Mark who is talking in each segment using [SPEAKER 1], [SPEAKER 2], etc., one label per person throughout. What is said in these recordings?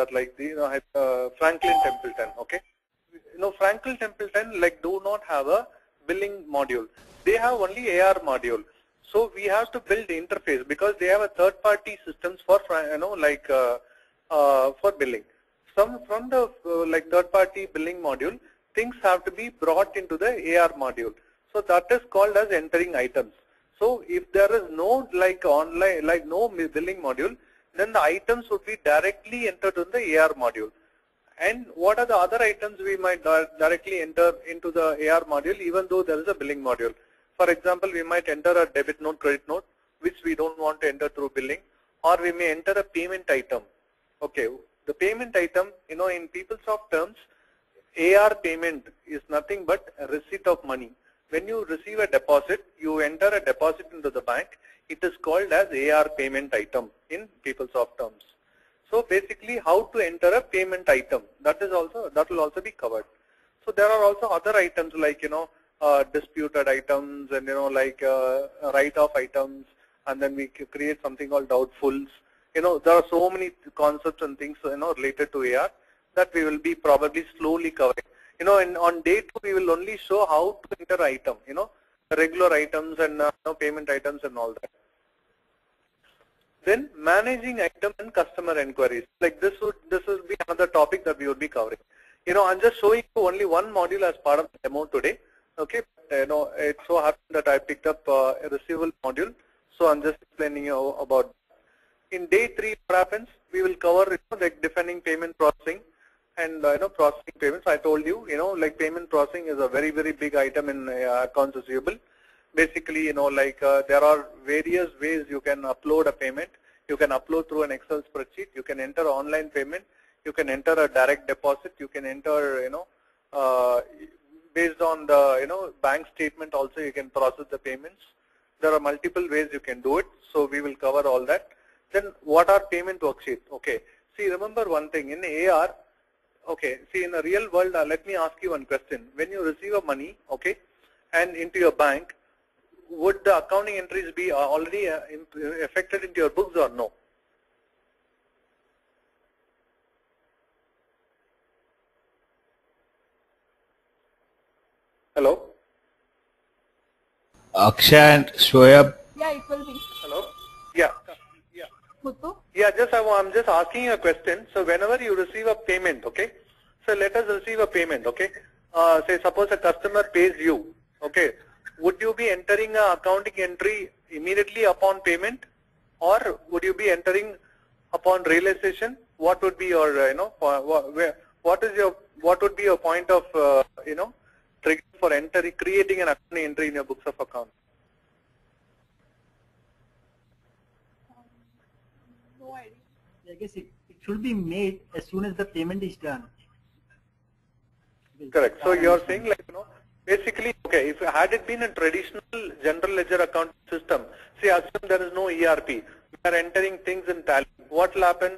[SPEAKER 1] that, like the Franklin Templeton. Okay, Franklin Templeton do not have a billing module. They have only AR module. So we have to build the interface because they have a third-party systems for for billing. From the third-party billing module, things have to be brought into the AR module. So that is called as entering items. So if there is no no billing module, then the items would be directly entered in the AR module. And what are the other items we might directly enter into the AR module even though there is a billing module? For example, we might enter a debit note, credit note, which we don't want to enter through billing, or we may enter a payment item. Okay, the payment item, in PeopleSoft terms, AR payment is nothing but a receipt of money. When you receive a deposit, you enter a deposit into the bank. It is called as AR payment item in PeopleSoft terms. So basically, how to enter a payment item, that will also be covered. So there are also other items like disputed items and write-off items, and then we create something called doubtfuls. There are so many concepts and things related to AR that we will be probably slowly covering. On day 2 we will only show how to enter item, the regular items and payment items and all that. Then managing item and customer enquiries. This will be another topic that we will be covering. I'm just showing you only one module as part of the demo today. Okay, it so happened that I picked up a receivable module, so I'm just explaining you about. In day 3, what happens? We will cover defining payment processing and processing payments. I told you, payment processing is a very big item in accounts receivable. Basically, there are various ways you can upload a payment. You can upload through an Excel spreadsheet. You can enter online payment. You can enter a direct deposit. You can enter, based on the bank statement also you can process the payments. There are multiple ways you can do it. So we will cover all that. Then what are payment worksheets? Okay. See, remember one thing in AR. Okay. See, in the real world, let me ask you one question. When you receive a money, okay, and into your bank, would the accounting entries be already affected into your books or no? Hello?
[SPEAKER 2] Akshay and Shoaib.
[SPEAKER 3] Yeah, it will be.
[SPEAKER 1] Hello? Yeah.
[SPEAKER 3] Muthu?
[SPEAKER 1] Yeah, I'm just asking you a question. So whenever you receive a payment, okay, so let us receive a payment, okay, say suppose a customer pays you, okay, would you be entering an accounting entry immediately upon payment, or would you be entering upon realization? What would be your, what would be your point of, trigger for creating an accounting entry in your books of account?
[SPEAKER 3] No idea.
[SPEAKER 4] I guess it should be made as soon as the payment is done.
[SPEAKER 1] Correct. So you're saying basically, okay, if had it been a traditional general ledger account system, see, assume there is no ERP, we are entering things in Tally. What will happen?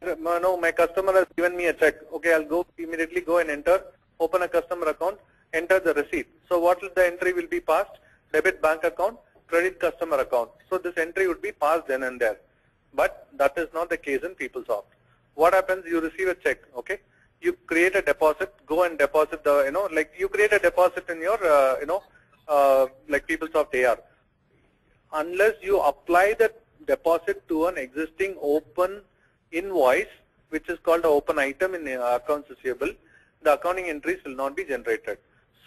[SPEAKER 1] My customer has given me a check. Okay, I'll immediately go and enter, open a customer account, enter the receipt. So what will the entry will be passed? Debit bank account, credit customer account. So this entry would be passed then and there. But that is not the case in PeopleSoft. What happens? You receive a check, okay? You create a deposit, go and deposit the, you create a deposit in your, PeopleSoft AR. Unless you apply the deposit to an existing open invoice, which is called an open item in accounts receivable, the accounting entries will not be generated.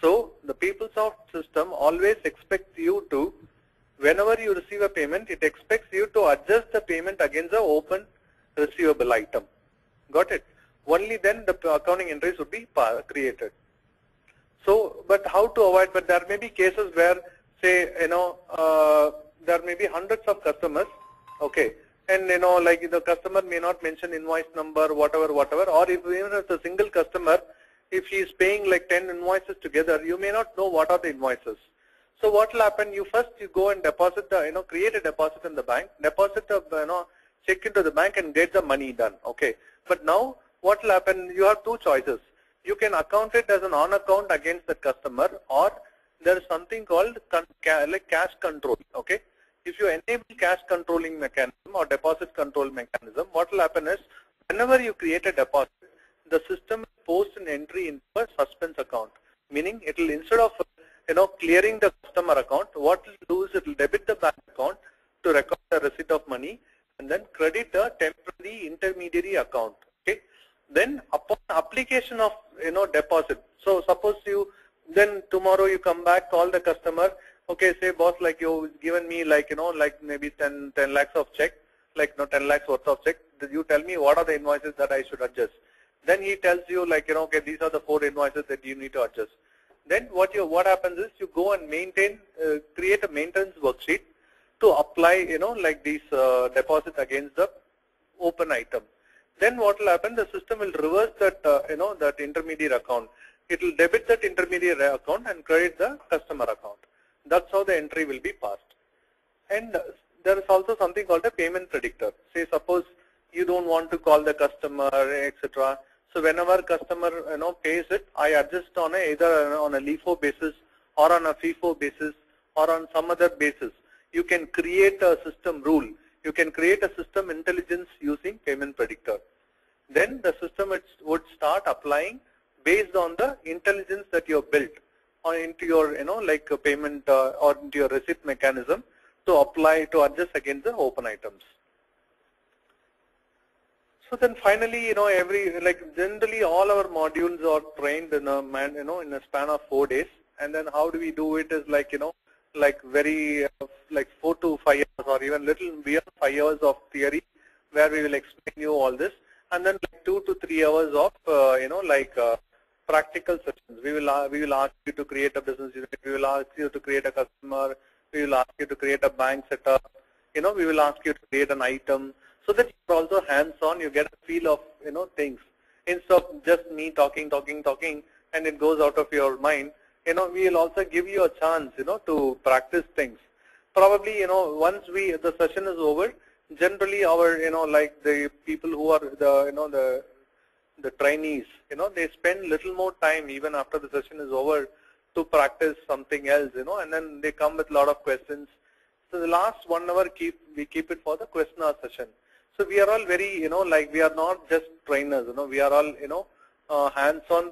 [SPEAKER 1] So the PeopleSoft system always expects you to, whenever you receive a payment, it expects you to adjust the payment against the open receivable item. Got it? Only then the accounting entries would be created. So, but how to avoid? But there may be cases where, say, there may be hundreds of customers, okay, and the customer may not mention invoice number, whatever, or if even if a single customer, if he is paying 10 invoices together, you may not know what are the invoices. So what will happen? You go and deposit the, create a deposit in the bank, deposit the, check into the bank and get the money done. Okay. But now what will happen? You have two choices. You can account it as an on account against the customer, or there is something called cash control. Okay. If you enable cash controlling mechanism or deposit control mechanism, what will happen is whenever you create a deposit, the system will post an entry into a suspense account, meaning it will, instead of clearing the customer account, what it will do is it will debit the bank account to record the receipt of money and then credit the temporary intermediary account. Okay. Then upon application of deposit, so suppose you then tomorrow you come back, call the customer, okay, say boss, like you've given me like like maybe 10 lakhs of check, like 10 lakhs worth of check. You tell me what are the invoices that I should adjust. Then he tells you like okay, these are the 4 invoices that you need to adjust. Then what happens is you go and maintain, create a maintenance worksheet to apply like these deposits against the open item. Then what will happen? The system will reverse that that intermediate account. It will debit that intermediate account and credit the customer account. That's how the entry will be passed. And there is also something called a payment predictor. Say suppose you don't want to call the customer, etc. So whenever customer pays it, I adjust on either on a LIFO basis or on a FIFO basis or on some other basis. You can create a system rule. You can create a system intelligence using payment predictor. Then the system would start applying based on the intelligence that you have built or into your like a payment or into your receipt mechanism to apply to adjust against the open items. So then finally, generally all our modules are trained in a in a span of 4 days. And then how do we do it is like like very like 4 to 5 years or even little beyond 5 years of theory, where we will explain you all this, and then like 2 to 3 hours of practical sessions. We will ask you to create a business unit. We will ask you to create a customer. We will ask you to create a bank setup. We will ask you to create an item, so that you're also hands-on. You get a feel of things instead of just me talking, and it goes out of your mind. We will also give you a chance, to practice things. Probably, once the session is over, generally our, like the people who are the trainees, they spend little more time even after the session is over to practice something else, and then they come with a lot of questions. So the last 1 hour we keep it for the question hour session. So we are all very, like we are not just trainers, we are all, hands-on,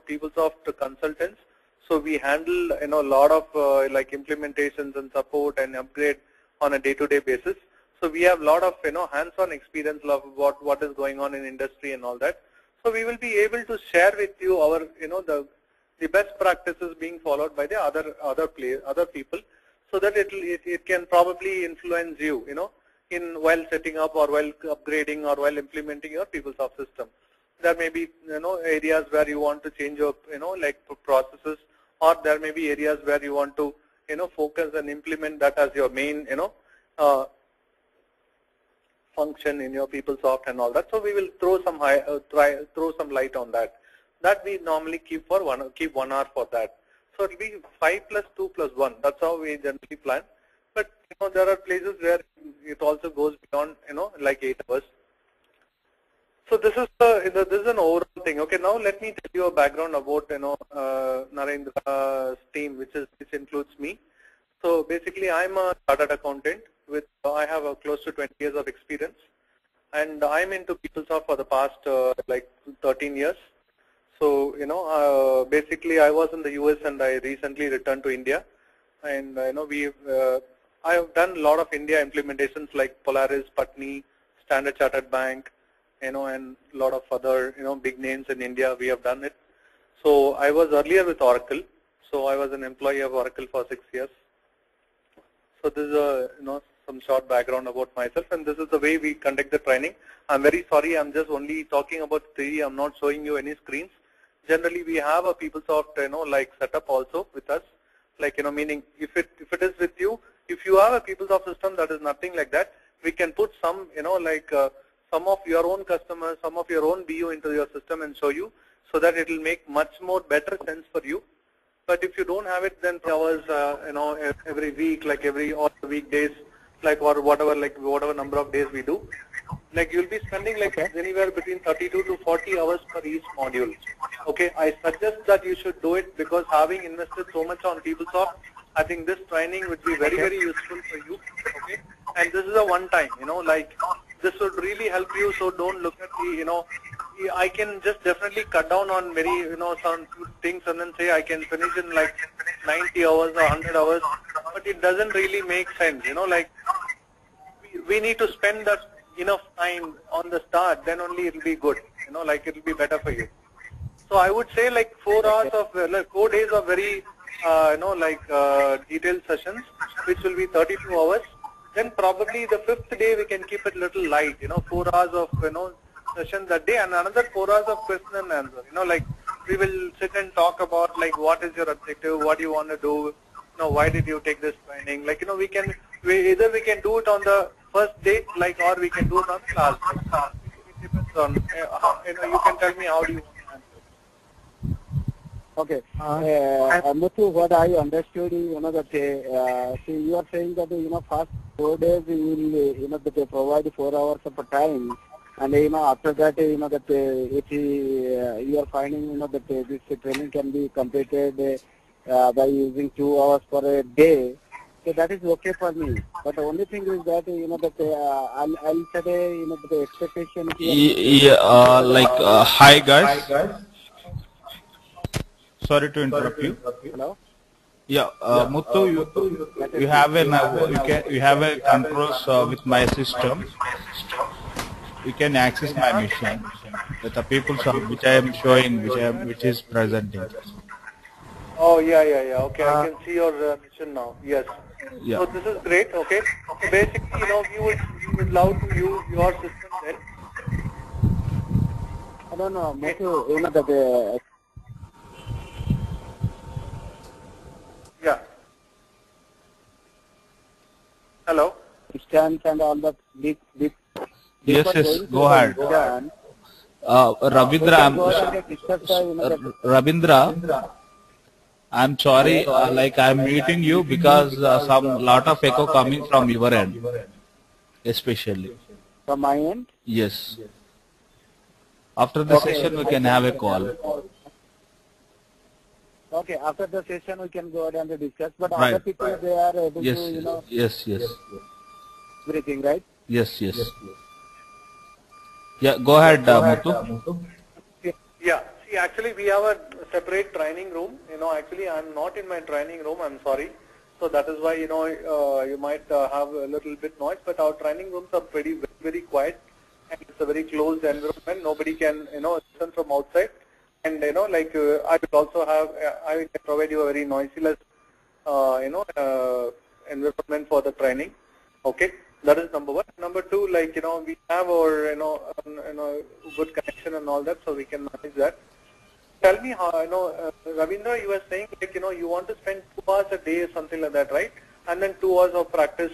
[SPEAKER 1] PeopleSoft consultants. So we handle a lot of like implementations and support and upgrade on a day-to-day basis. So we have a lot of hands-on experience of what is going on in industry and all that. So we will be able to share with you our the best practices being followed by the other people, so that it can probably influence you in while setting up or while upgrading or while implementing your PeopleSoft system. There may be areas where you want to change your like processes, or there may be areas where you want to focus and implement that as your main function in your PeopleSoft and all that. So we will throw some throw some light on that. That we normally keep 1 hour for that. So it will be 5 plus 2 plus 1. That's how we generally plan. But there are places where it also goes beyond like 8 hours. So this is this is an overall thing. Okay, now let me tell you a background about Narendra's team, which includes me. So basically, I'm a chartered accountant with I have close to 20 years of experience, and I'm into PeopleSoft for the past like 13 years. So basically, I was in the US and I recently returned to India, and I have done a lot of India implementations like Polaris, Putney, Standard Chartered Bank, and a lot of other big names in India. We have done it. So I was earlier with Oracle. So I was an employee of Oracle for 6 years. So this is some short background about myself, and this is the way we conduct the training. I'm very sorry, I'm just only talking about theory. I'm not showing you any screens. Generally, we have a PeopleSoft like setup also with us. Like meaning if it is with you, if you have a PeopleSoft system that is nothing like that, we can put some like some of your own customers, some of your own BU into your system and show you, so that it will make much more better sense for you. But if you don't have it, then hours, every week, like all the weekdays, like or whatever number of days we do, like you'll be spending like anywhere between 32 to 40 hours for each module. Okay, I suggest that you should do it, because having invested so much on PeopleSoft, I think this training would be very, very useful for you. Okay, and this is a one time, like this would really help you. So don't look at the, I can just definitely cut down on very, some things and then say I can finish in like 90 hours or 100 hours, but it doesn't really make sense, like we need to spend that enough time on the start, then only it will be good, like it will be better for you. So I would say like 4 hours of, like 4 days of very, detailed sessions, which will be 32 hours. Then probably the 5th day we can keep it little light, 4 hours of, session that day and another 4 hours of question and answer. Like we will sit and talk about like what is your objective, what do you want to do, why did you take this training? Like, either we can do it on the first day, like, or we can do it on the last day. It depends on, you can tell me how do you want to answer.
[SPEAKER 5] Okay. Muthu, what I understood is, that see, you are saying that, first 4 days you will, that they provide 4 hours of time, and after that, that if you are finding, that this training can be completed by using 2 hours per day, so that is okay for me. But the only thing is that, that I'll set the expectation.
[SPEAKER 2] Hi guys. Sorry to interrupt you.
[SPEAKER 5] Hello.
[SPEAKER 2] Yeah, Muthu, you have you have a controls with my system. You can access my machine with the PeopleSoft which I am showing, which is presenting.
[SPEAKER 1] Oh yeah. Okay, I can see your mission now. Yes.
[SPEAKER 2] Yeah.
[SPEAKER 1] So this is great. Okay. So basically, we would love to use your system then.
[SPEAKER 5] I don't know, Muthu, that.
[SPEAKER 1] Yeah. Hello.
[SPEAKER 5] Distance and all that big.
[SPEAKER 2] Yes. Go ahead. Ravindra, I'm sorry, like I'm muting you because some lot of echo coming from your end, especially.
[SPEAKER 5] From my end?
[SPEAKER 2] Yes. After the session, we can have a call.
[SPEAKER 5] Okay, after the session we can go ahead and discuss. But
[SPEAKER 2] Right.
[SPEAKER 5] other people, they are able
[SPEAKER 2] Yes.
[SPEAKER 5] to,
[SPEAKER 2] Yes.
[SPEAKER 5] everything, right?
[SPEAKER 2] Yes. Yeah. Go ahead, Muthu.
[SPEAKER 1] Yeah. See, actually, we have a separate training room. Actually, I'm not in my training room. I'm sorry. So that is why, you might have a little bit noise. But our training rooms are very, very quiet, and it's a very closed environment. Nobody can, listen from outside. And I will also have, I will provide you a very noiseless, environment for the training. Okay, that is number one. Number two, we have our, good connection and all that, so we can manage that. Tell me how, Ravindra, you were saying, you want to spend 2 hours a day or something like that, right? And then 2 hours of practice.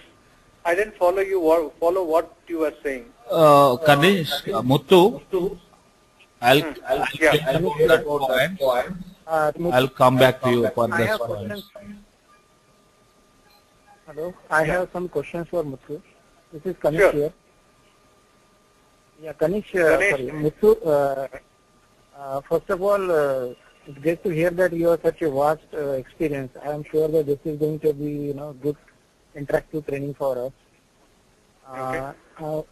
[SPEAKER 1] I didn't follow you. Follow what you were saying.
[SPEAKER 2] Kanish, Muthu. I'll that point. I'll come back to you for this point.
[SPEAKER 5] Hello, I have some questions for Muthu. This is Kanish here. Yeah, Kanish, sorry, Muthu, first of all, it's great to hear that you have such a vast experience. I am sure that this is going to be, good interactive training for us.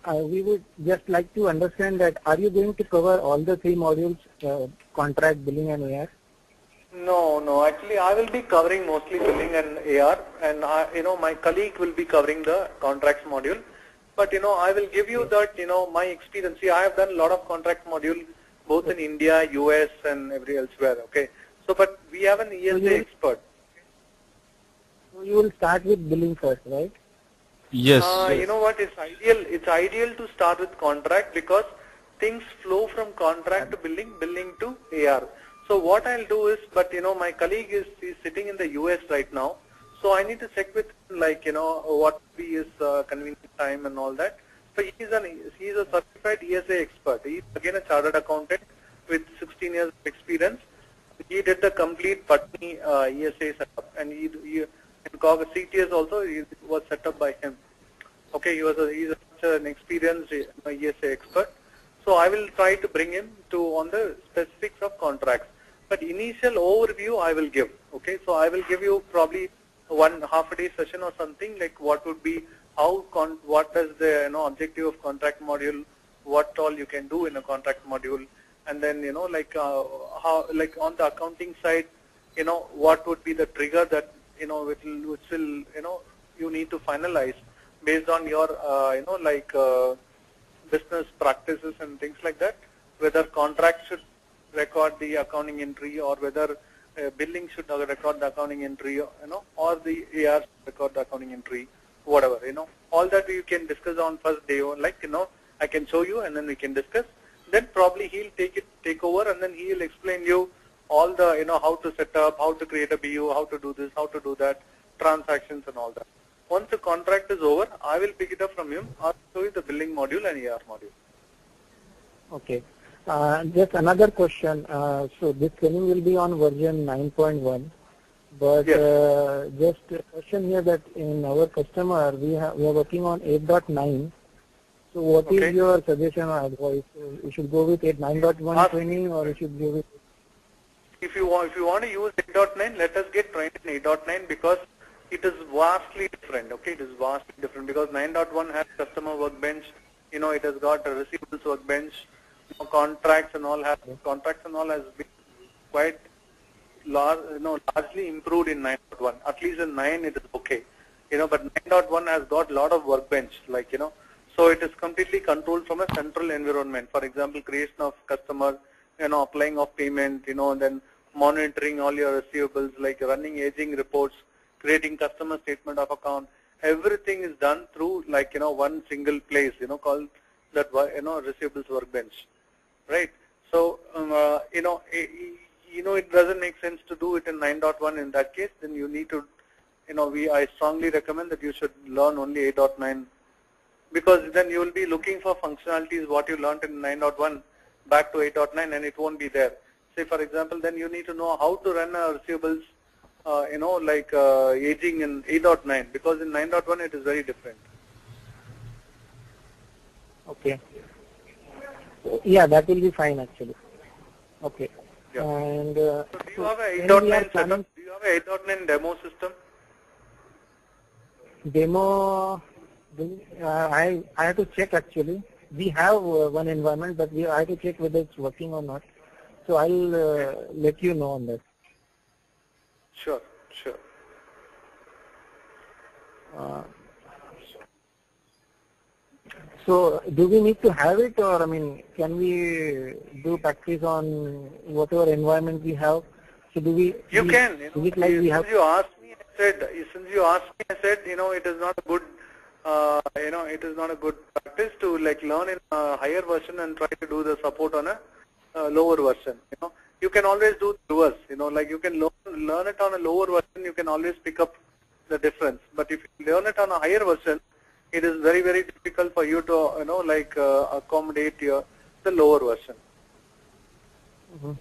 [SPEAKER 5] We would just like to understand that are you going to cover all the 3 modules, contract, billing and AR?
[SPEAKER 1] No. Actually, I will be covering mostly billing and AR, and my colleague will be covering the contracts module. But I will give you that my experience. See, I have done a lot of contract module both in India, US, and every elsewhere. Okay. So, but we have an ESA expert.
[SPEAKER 5] So you will start with billing first, right?
[SPEAKER 2] Yes.
[SPEAKER 1] You know what? It's ideal to start with contract because things flow from contract to billing to AR. So what I'll do is, but my colleague is sitting in the US right now, so I need to check with him, what be his convenient time and all that. So he's a certified ESA expert. He's again a chartered accountant with 16 years of experience. He did the complete Patni ESA setup, and and CTS also was set up by him. Okay, he's an experienced ESA expert. So I will try to bring him on the specifics of contracts. But initial overview I will give. Okay, so I will give you probably one half a day session or something, like what would be what does the objective of contract module, what all you can do in a contract module, and then, how, like on the accounting side, what would be the trigger that, which will, you need to finalize based on your, business practices and things like that, whether contract should record the accounting entry or whether billing should record the accounting entry, or the AR should record the accounting entry, whatever, all that you can discuss on first day, I can show you and then we can discuss. Then probably he'll take over, and then he'll explain you all the, how to set up, how to create a BU, how to do this, how to do that, transactions and all that. Once the contract is over, I will pick it up from him. I'll show you the billing module and AR module.
[SPEAKER 6] Okay. Just another question. So this training will be on version 9.1, but
[SPEAKER 1] yes.
[SPEAKER 6] Just a question here that in our customer we are working on 8.9. So what is your suggestion or advice? You should go with 9.1 training, or you should go with?
[SPEAKER 1] If you want to use 8.9, let us get trained in 8.9 because it is vastly different. Okay, it is vastly different because 9.1 has customer workbench. It has got a receivables workbench. Contracts and all has been quite largely improved in 9.1. At least in 9 it is okay. But 9.1 has got a lot of workbench, so it is completely controlled from a central environment. For example, creation of customer, applying of payment, then monitoring all your receivables, like running aging reports, creating customer statement of account. Everything is done through one single place, called that, receivables workbench, right? So, it doesn't make sense to do it in 9.1 in that case. Then you need to, I strongly recommend that you should learn only 8.9, because then you will be looking for functionalities what you learned in 9.1 back to 8.9 and it won't be there. Say for example, then you need to know how to run a receivables, aging in 8.9, because in 9.1 it is very different.
[SPEAKER 6] Okay. Yeah, that will be fine actually. Okay.
[SPEAKER 1] Yeah.
[SPEAKER 6] And
[SPEAKER 1] so do you have a 8.9 setup? Do you have a 8.9 demo system?
[SPEAKER 6] Demo, I have to check actually. We have one environment, but I have to check whether it's working or not. So I'll let you know on that.
[SPEAKER 1] Sure.
[SPEAKER 6] So do we need to have it, or can we do practice on whatever environment we have? So do we?
[SPEAKER 1] You can.
[SPEAKER 6] Is it like we have?
[SPEAKER 1] Since you asked me, I said, it is not a good, it is not a good practice to learn in a higher version and try to do the support on a lower version. You can always do reverse. You can learn it on a lower version. You can always pick up the difference. But if you learn it on a higher version, it is very, very difficult for you to accommodate the lower version.
[SPEAKER 6] Mm-hmm.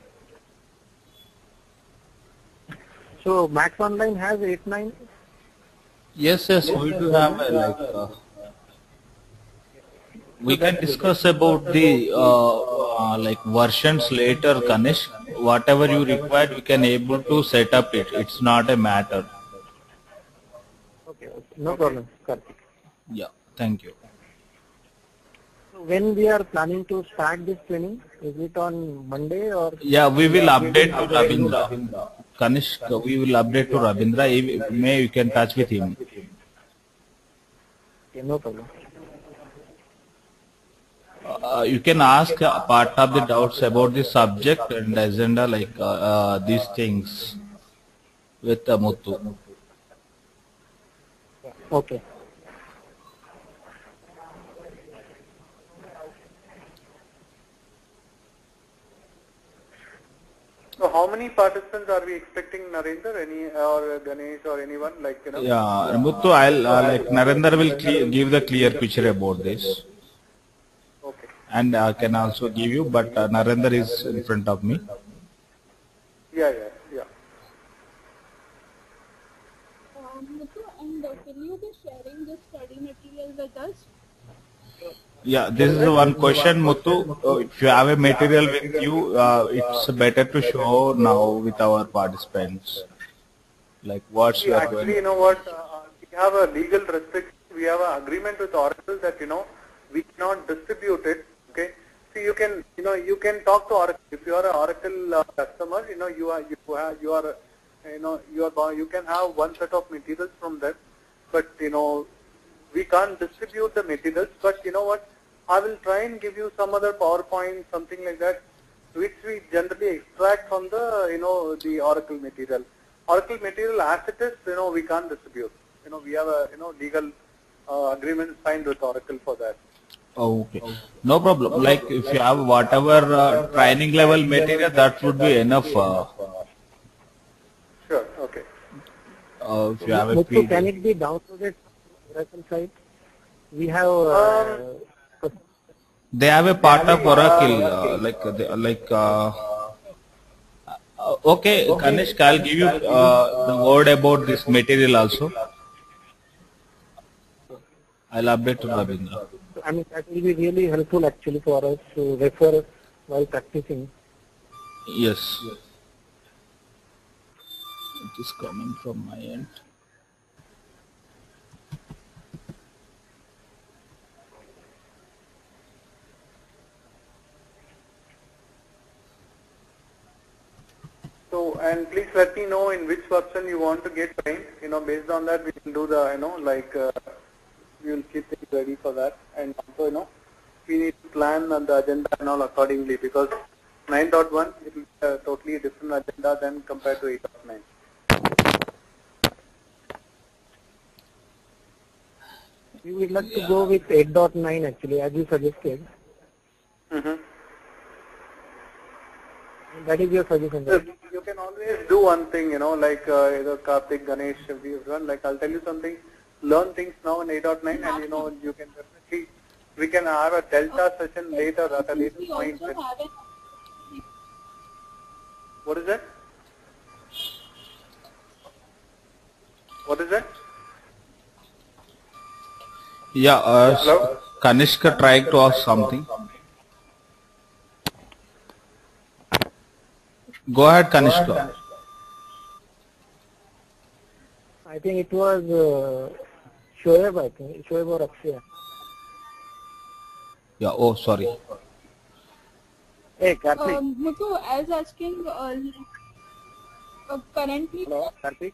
[SPEAKER 6] So Max Online has 8.9.
[SPEAKER 2] Yes, we do have we can discuss about the versions later, Kanish. Whatever you require, we can able to set up it. It's not a matter.
[SPEAKER 6] Okay. No problem. Correct.
[SPEAKER 2] Yeah, thank you.
[SPEAKER 6] So when we are planning to start this training, is it on Monday or?
[SPEAKER 2] Yeah, we will update to Ravindra. Kanishk, we will update to Ravindra. If may, you can touch with him.
[SPEAKER 6] Okay, no problem.
[SPEAKER 2] You can ask part of the doubts about the subject and agenda, these things with Muthu.
[SPEAKER 6] Okay.
[SPEAKER 1] So how many participants are we expecting, Narendra, or Ganesh or anyone
[SPEAKER 2] Yeah, Muthu, Narendra will give the clear picture about this.
[SPEAKER 1] Okay.
[SPEAKER 2] And I can also give you, but Narendra is in front of me.
[SPEAKER 1] Yeah.
[SPEAKER 3] Muthu, and will you be sharing this study material with us?
[SPEAKER 2] Yeah, this is one question, Muthu. If you have a material with you, it's better to show now with our participants. What's
[SPEAKER 1] actually, you know what? We have a legal restriction. We have an agreement with Oracle that we cannot distribute it. Okay, so you can talk to Oracle. If you are an Oracle customer, you can have one set of materials from them, but we can't distribute the materials. But you know what? I will try and give you some other PowerPoint, something like that, which we generally extract from the the Oracle material. Oracle material as it is, we can't distribute. We have a legal agreement signed with Oracle for that.
[SPEAKER 2] Oh, okay. No problem. Like if you have whatever training level material, that would be enough.
[SPEAKER 1] Sure. Okay.
[SPEAKER 2] If you have a
[SPEAKER 6] Muthu, can
[SPEAKER 2] PDF.
[SPEAKER 6] it be downloaded from Oracle site? We have
[SPEAKER 2] They have a part of Oracle, okay, Kanishk, I'll give you the word about this material also. I'll update to Rabindra.
[SPEAKER 6] I mean, that will be really helpful actually for us to refer while practicing.
[SPEAKER 2] Yes. It is coming from my end.
[SPEAKER 1] So, and please let me know in which version you want to get trained. Based on that, we will do the, we will keep things ready for that. And also, we need to plan on the agenda and all accordingly, because 9.1, it will be a totally different agenda than compared to 8.9.
[SPEAKER 6] We would like to go with 8.9 actually, as you suggested. That is your suggestion, right?
[SPEAKER 1] You can always do one thing, like either Karthik, Ganesh, everyone. Like I'll tell you something. Learn things now in 8.9, and you can definitely, we can have a delta session later at a later
[SPEAKER 3] We
[SPEAKER 1] point.
[SPEAKER 3] also have an
[SPEAKER 1] What is that? What is that?
[SPEAKER 2] Yeah,
[SPEAKER 1] Hello?
[SPEAKER 2] Kanishka tried to ask something. Go ahead, Kanishka.
[SPEAKER 6] I think it was Shoaib, I think, Shoaib or Akshay.
[SPEAKER 2] Yeah, oh, sorry.
[SPEAKER 5] Hey, Karthik.
[SPEAKER 3] Muthu, I was asking currently.
[SPEAKER 5] Hello, Karthik.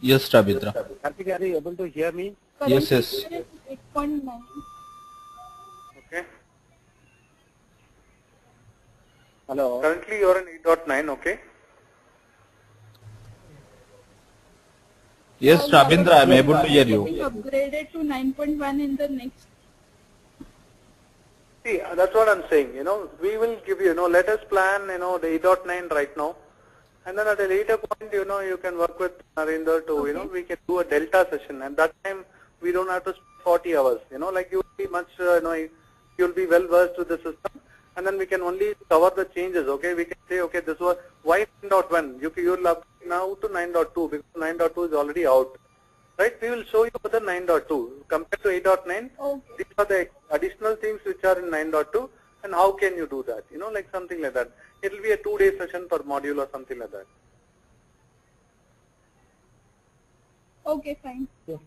[SPEAKER 2] Yes, Rabindra.
[SPEAKER 5] Karthik, are you able to hear me?
[SPEAKER 2] Yes, yes.
[SPEAKER 3] Currently we are at 8.9.
[SPEAKER 1] Okay.
[SPEAKER 5] Hello.
[SPEAKER 1] Currently you are in 8.9, okay?
[SPEAKER 2] Yes, Rabindra, I'm able to hear you.
[SPEAKER 3] Getting upgraded to 9.1 in the next.
[SPEAKER 1] See, that's what I'm saying. We will give you, let us plan, the 8.9 right now. And then at a later point, you can work with Narendra to, we can do a delta session. And that time, we don't have to spend 40 hours. Like you'll be much, you'll be well versed with the system. And then we can only cover the changes, okay? We can say, okay, this was, why 9.1? You'll upgrade now to 9.2 because 9.2 is already out. Right? We will show you the 9.2. Compared to 8.9,
[SPEAKER 3] Okay.
[SPEAKER 1] these are the additional things which are in 9.2, and how can you do that? Like something like that. It will be a 2-day session per module or something like that.
[SPEAKER 3] Okay, fine.
[SPEAKER 6] Yes.